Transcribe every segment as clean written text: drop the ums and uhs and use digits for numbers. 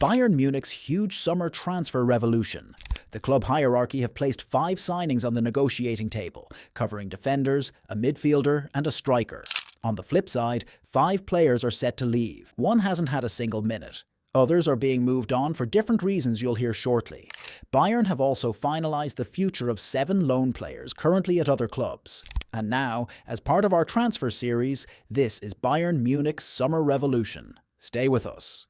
Bayern Munich's huge summer transfer revolution. The club hierarchy have placed 5 signings on the negotiating table, covering defenders, a midfielder and a striker. On the flip side, 5 players are set to leave. One hasn't had a single minute. Others are being moved on for different reasons you'll hear shortly. Bayern have also finalised the future of 7 loan players currently at other clubs. And now, as part of our transfer series, this is Bayern Munich's summer revolution. Stay with us.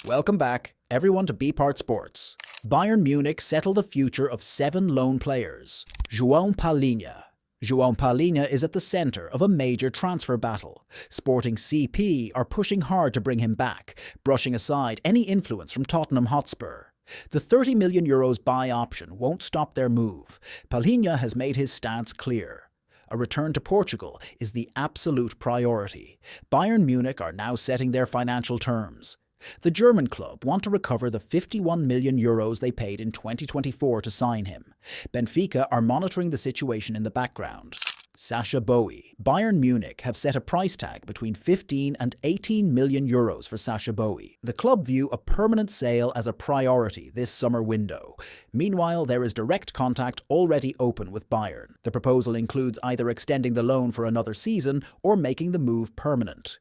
Welcome back, everyone, to BePart Sports. Bayern Munich settle the future of 7 loan players. João Palhinha. João Palhinha is at the centre of a major transfer battle. Sporting CP are pushing hard to bring him back, brushing aside any influence from Tottenham Hotspur. The €30 million buy option won't stop their move. Palhinha has made his stance clear. A return to Portugal is the absolute priority. Bayern Munich are now setting their financial terms. The German club want to recover the €51 million they paid in 2024 to sign him. Benfica are monitoring the situation in the background. Sacha Boey. Bayern Munich have set a price tag between 15 and €18 million for Sacha Boey. The club view a permanent sale as a priority this summer window. Meanwhile, there is direct contact already open with Bayern. The proposal includes either extending the loan for another season or making the move permanent.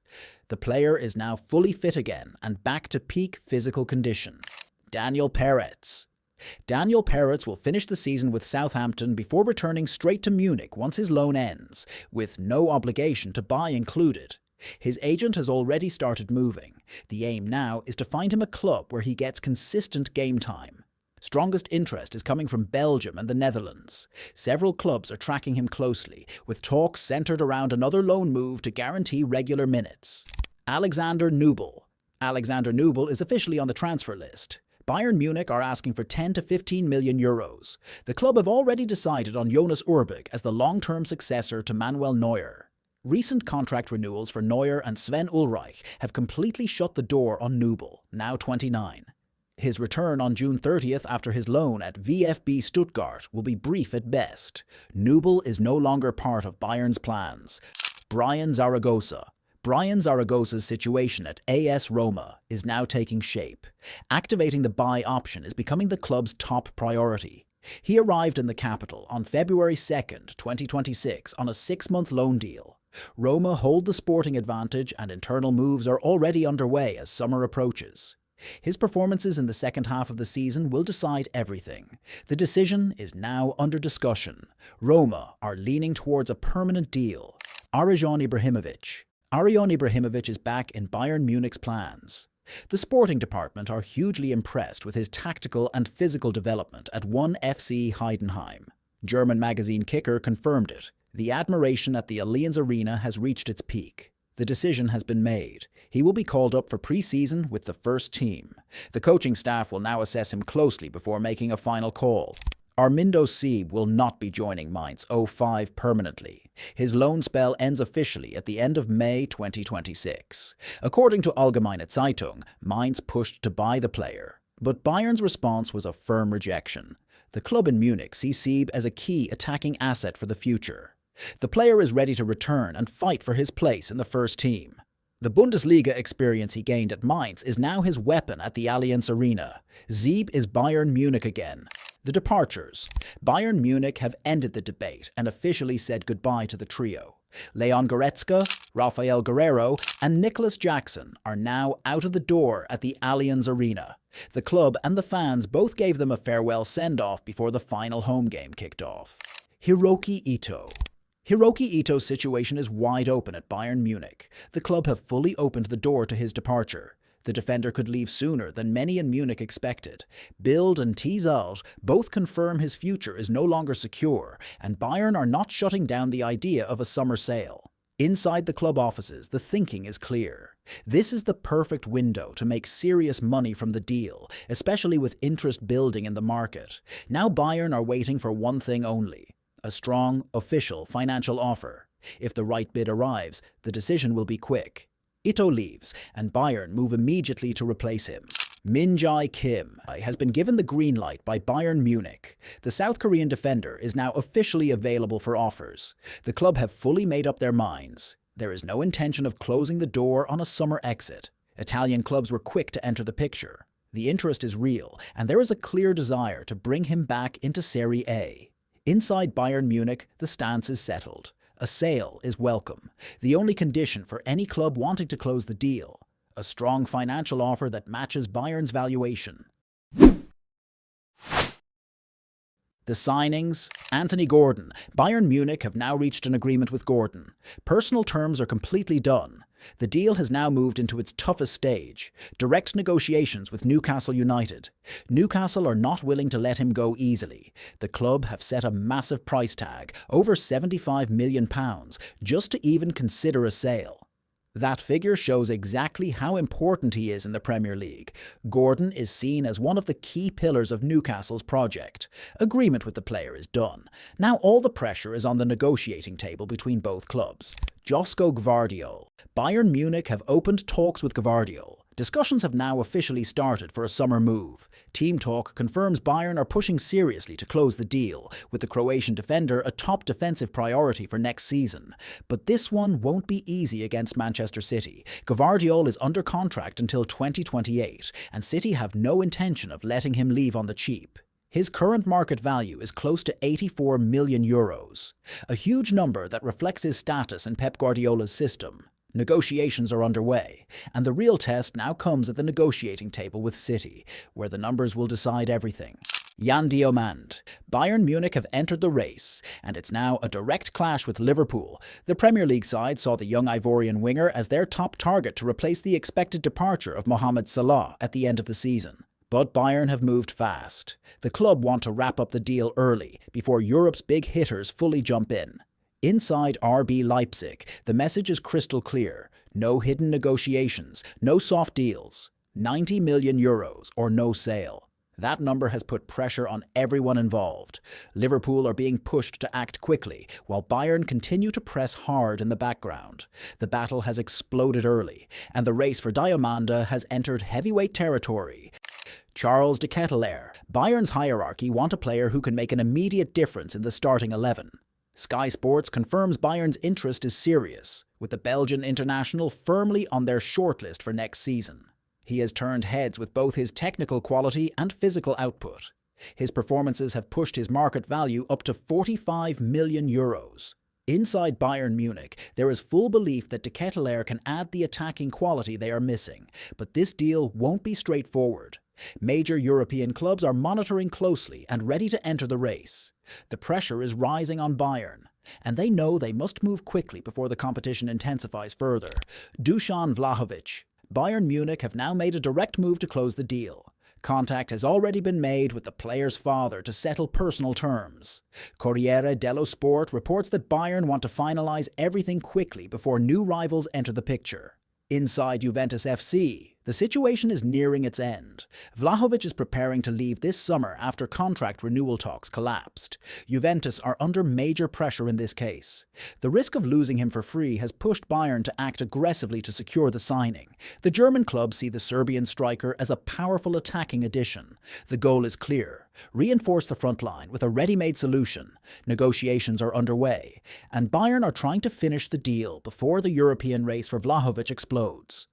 The player is now fully fit again and back to peak physical condition. Daniel Peretz. Daniel Peretz will finish the season with Southampton before returning straight to Munich once his loan ends, with no obligation to buy included. His agent has already started moving. The aim now is to find him a club where he gets consistent game time. Strongest interest is coming from Belgium and the Netherlands. Several clubs are tracking him closely, with talks centred around another loan move to guarantee regular minutes. Alexander Nübel. Alexander Nübel is officially on the transfer list. Bayern Munich are asking for 10 to 15 million euros. The club have already decided on Jonas Urbig as the long-term successor to Manuel Neuer. Recent contract renewals for Neuer and Sven Ulreich have completely shut the door on Nübel, now 29. His return on June 30th after his loan at VfB Stuttgart will be brief at best. Nübel is no longer part of Bayern's plans. Brian Zaragoza. Brian Zaragoza's situation at AS Roma is now taking shape. Activating the buy option is becoming the club's top priority. He arrived in the capital on February 2nd, 2026 on a 6-month loan deal. Roma hold the sporting advantage and internal moves are already underway as summer approaches. His performances in the second half of the season will decide everything. The decision is now under discussion. Roma are leaning towards a permanent deal. Arjan Ibrahimovic. Arjan Ibrahimovic is back in Bayern Munich's plans. The sporting department are hugely impressed with his tactical and physical development at 1FC Heidenheim. German magazine Kicker confirmed it. The admiration at the Allianz Arena has reached its peak. The decision has been made. He will be called up for pre-season with the first team. The coaching staff will now assess him closely before making a final call. Armindo Sieb will not be joining Mainz 05 permanently. His loan spell ends officially at the end of May 2026. According to Allgemeine Zeitung, Mainz pushed to buy the player. But Bayern's response was a firm rejection. The club in Munich sees Sieb as a key attacking asset for the future. The player is ready to return and fight for his place in the first team. The Bundesliga experience he gained at Mainz is now his weapon at the Allianz Arena. Sieb is Bayern Munich again. The departures. Bayern Munich have ended the debate and officially said goodbye to the trio. Leon Goretzka, Rafael Guerreiro and Nicholas Jackson are now out of the door at the Allianz Arena. The club and the fans both gave them a farewell send-off before the final home game kicked off. Hiroki Ito. Hiroki Ito's situation is wide open at Bayern Munich. The club have fully opened the door to his departure. The defender could leave sooner than many in Munich expected. Bild and Tease Out both confirm his future is no longer secure, and Bayern are not shutting down the idea of a summer sale. Inside the club offices, the thinking is clear. This is the perfect window to make serious money from the deal, especially with interest building in the market. Now Bayern are waiting for one thing only: a strong, official financial offer. If the right bid arrives, the decision will be quick. Ito leaves, and Bayern move immediately to replace him. Min Jae Kim has been given the green light by Bayern Munich. The South Korean defender is now officially available for offers. The club have fully made up their minds. There is no intention of closing the door on a summer exit. Italian clubs were quick to enter the picture. The interest is real, and there is a clear desire to bring him back into Serie A. Inside Bayern Munich, the stance is settled. A sale is welcome, the only condition for any club wanting to close the deal. A strong financial offer that matches Bayern's valuation. The signings: Anthony Gordon. Bayern Munich have now reached an agreement with Gordon. Personal terms are completely done. The deal has now moved into its toughest stage: direct negotiations with Newcastle United. Newcastle are not willing to let him go easily. The club have set a massive price tag, over £75 million, just to even consider a sale. That figure shows exactly how important he is in the Premier League. Gordon is seen as one of the key pillars of Newcastle's project. Agreement with the player is done. Now all the pressure is on the negotiating table between both clubs. Josko Gvardiol. Bayern Munich have opened talks with Gvardiol. Discussions have now officially started for a summer move. Team Talk confirms Bayern are pushing seriously to close the deal, with the Croatian defender a top defensive priority for next season. But this one won't be easy against Manchester City. Gvardiol is under contract until 2028, and City have no intention of letting him leave on the cheap. His current market value is close to €84 million, a huge number that reflects his status in Pep Guardiola's system. Negotiations are underway, and the real test now comes at the negotiating table with City, where the numbers will decide everything. Jan Diomande. Bayern Munich have entered the race, and it's now a direct clash with Liverpool. The Premier League side saw the young Ivorian winger as their top target to replace the expected departure of Mohamed Salah at the end of the season. But Bayern have moved fast. The club want to wrap up the deal early, before Europe's big hitters fully jump in. Inside RB Leipzig, the message is crystal clear. No hidden negotiations, no soft deals. €90 million or no sale. That number has put pressure on everyone involved. Liverpool are being pushed to act quickly, while Bayern continue to press hard in the background. The battle has exploded early, and the race for Diomande has entered heavyweight territory. Charles de Ketelaere. Bayern's hierarchy want a player who can make an immediate difference in the starting 11. Sky Sports confirms Bayern's interest is serious, with the Belgian international firmly on their shortlist for next season. He has turned heads with both his technical quality and physical output. His performances have pushed his market value up to €45 million. Inside Bayern Munich, there is full belief that de Ketelaere can add the attacking quality they are missing, but this deal won't be straightforward. Major European clubs are monitoring closely and ready to enter the race. The pressure is rising on Bayern, and they know they must move quickly before the competition intensifies further. Dusan Vlahovic. Bayern Munich have now made a direct move to close the deal. Contact has already been made with the player's father to settle personal terms. Corriere dello Sport reports that Bayern want to finalize everything quickly before new rivals enter the picture. Inside Juventus FC, the situation is nearing its end. Vlahovic is preparing to leave this summer after contract renewal talks collapsed. Juventus are under major pressure in this case. The risk of losing him for free has pushed Bayern to act aggressively to secure the signing. The German club see the Serbian striker as a powerful attacking addition. The goal is clear: reinforce the front line with a ready-made solution. Negotiations are underway, and Bayern are trying to finish the deal before the European race for Vlahovic explodes.